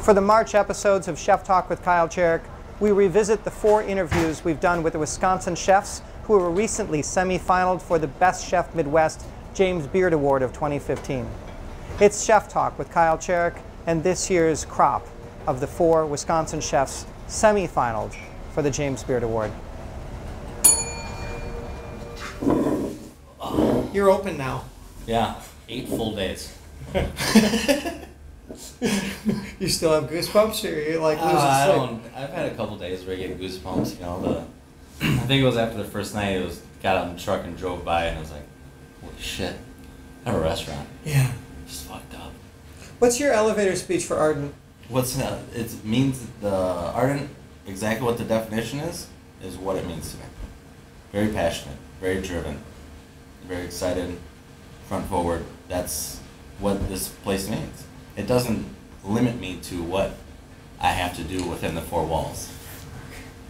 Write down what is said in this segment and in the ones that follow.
For the March episodes of Chef Talk with Kyle Cherek, we revisit the 4 interviews we've done with the Wisconsin chefs who were recently semi-finaled for the Best Chef Midwest James Beard Award of 2015. It's Chef Talk with Kyle Cherek and this year's crop of the 4 Wisconsin chefs semi-finaled for the James Beard Award. You're open now. Yeah, 8 full days. You still have goosebumps, or you like losing sleep? I've had a couple days where I get goosebumps. You know, I think it was after the first night. It was got out in the truck and drove by, and I was like, "Holy shit! I have a restaurant." Yeah. Just fucked up. What's your elevator speech for Ardent? It means the Ardent. Exactly what the definition is what it means to me. Very passionate, very driven, very excited, front forward. That's what this place means. It doesn't limit me to what I have to do within the 4 walls.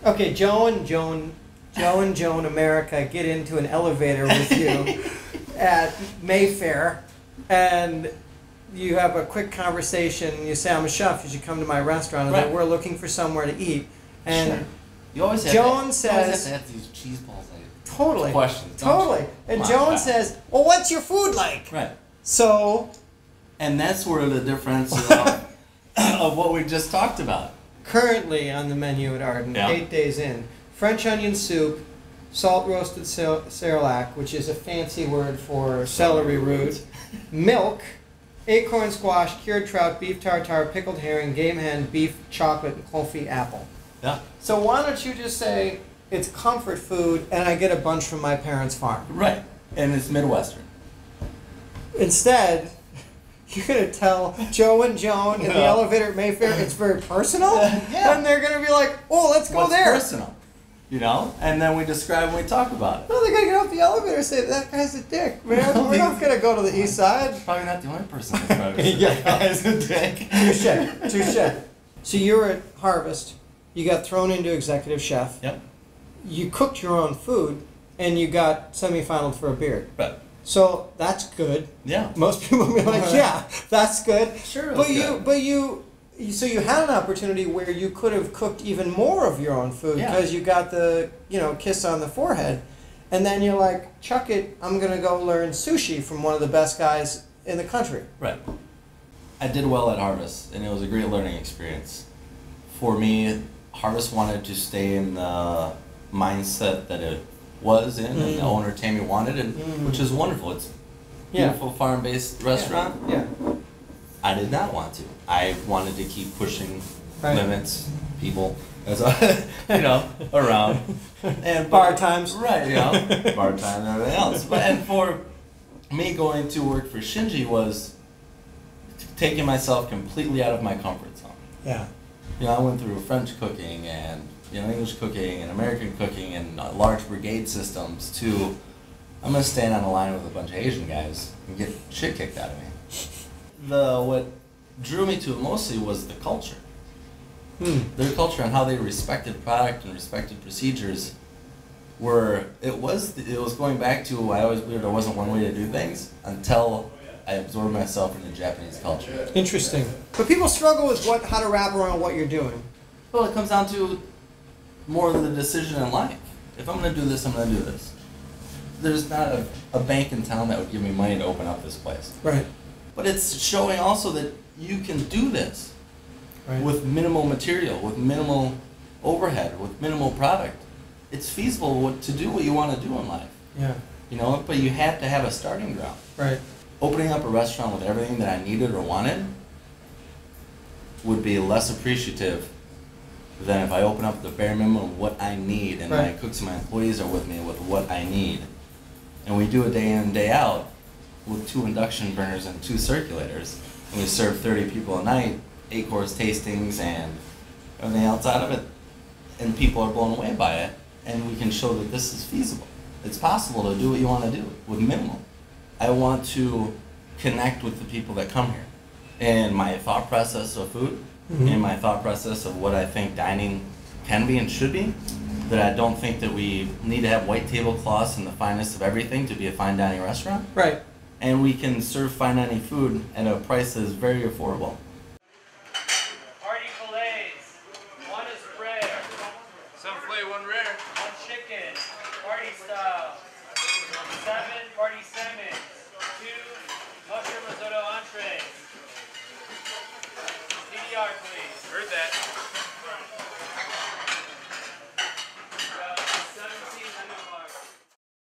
Okay, Joe and Joan America get into an elevator with you at Mayfair, and you have a quick conversation. You say, "I'm a chef. You should come to my restaurant." And right. then we're looking for somewhere to eat. And sure. You always have Joan to, says, you always have to have these cheese balls. Totally. Questions. Totally. And Joan says, "Well, what's your food like?" Right. So. And that's where the difference of what we just talked about. Currently on the menu at Ardent, 8 days in, French onion soup, salt roasted cerelac, which is a fancy word for celery root, milk, acorn squash, cured trout, beef tartare, pickled herring, game hen, beef, chocolate, and confit apple. Yeah. So why don't you just say it's comfort food and I get a bunch from my parents' farm? Right. And it's Midwestern. Instead, you're going to tell Joe and Joan in the elevator at Mayfair it's very personal? Yeah. And they're going to be like, "Oh, let's go there." What's personal? You know? And then we describe and we talk about it. No, they're going to get off the elevator and say, "That guy's a dick, man. We're not going to go to the east side." Probably not the only person that's probably that guy's a dick. Touche. So you were at Harvest. You got thrown into executive chef. Yep. You cooked your own food, and you got semi-finaled for a beard. Right. So that's good. Yeah. Most people will be like, "Yeah, that's good." Sure. So you had an opportunity where you could have cooked even more of your own food because you got the kiss on the forehead, and then you're like, "Chuck it! I'm gonna go learn sushi from one of the best guys in the country." Right. I did well at Harvest, and it was a great learning experience. For me, Harvest wanted to stay in the mindset that it was in, and the owner Tammy wanted it, which is wonderful. It's a beautiful farm-based restaurant. Yeah. I did not want to. I wanted to keep pushing limits, people, as around, and bar times, right? Bar time and everything else. And for me, going to work for Shinji was taking myself completely out of my comfort zone. Yeah. I went through French cooking and English cooking and American cooking and large brigade systems to I'm gonna stand on a line with a bunch of Asian guys and get shit kicked out of me. What drew me to it mostly was the culture. Their culture and how they respected product and respected procedures. It was going back to I always believed there wasn't one way to do things until I absorbed myself into Japanese culture. Interesting. But people struggle with how to wrap around what you're doing. Well, it comes down to more of the decision in life. If I'm going to do this, I'm going to do this. There's not a bank in town that would give me money to open up this place. Right. But it's showing also that you can do this with minimal material, with minimal overhead, with minimal product. It's feasible to do what you want to do in life. Yeah. But you have to have a starting ground. Right. Opening up a restaurant with everything that I needed or wanted would be less appreciative than if I open up the bare minimum of what I need and my cooks and my employees are with me with what I need. And we do it day in, day out with 2 induction burners and 2 circulators. And we serve 30 people a night, 8-course tastings and everything else out of it. And people are blown away by it. And we can show that this is feasible. It's possible to do what you want to do with minimal. I want to connect with the people that come here. And my thought process of food, and my thought process of what I think dining can be and should be, that I don't think that we need to have white tablecloths and the finest of everything to be a fine dining restaurant. Right. And we can serve fine dining food at a price that is very affordable. chicken, party style. 7 party salmon. 2 mushroom risotto entrees. CDR, please. Heard that.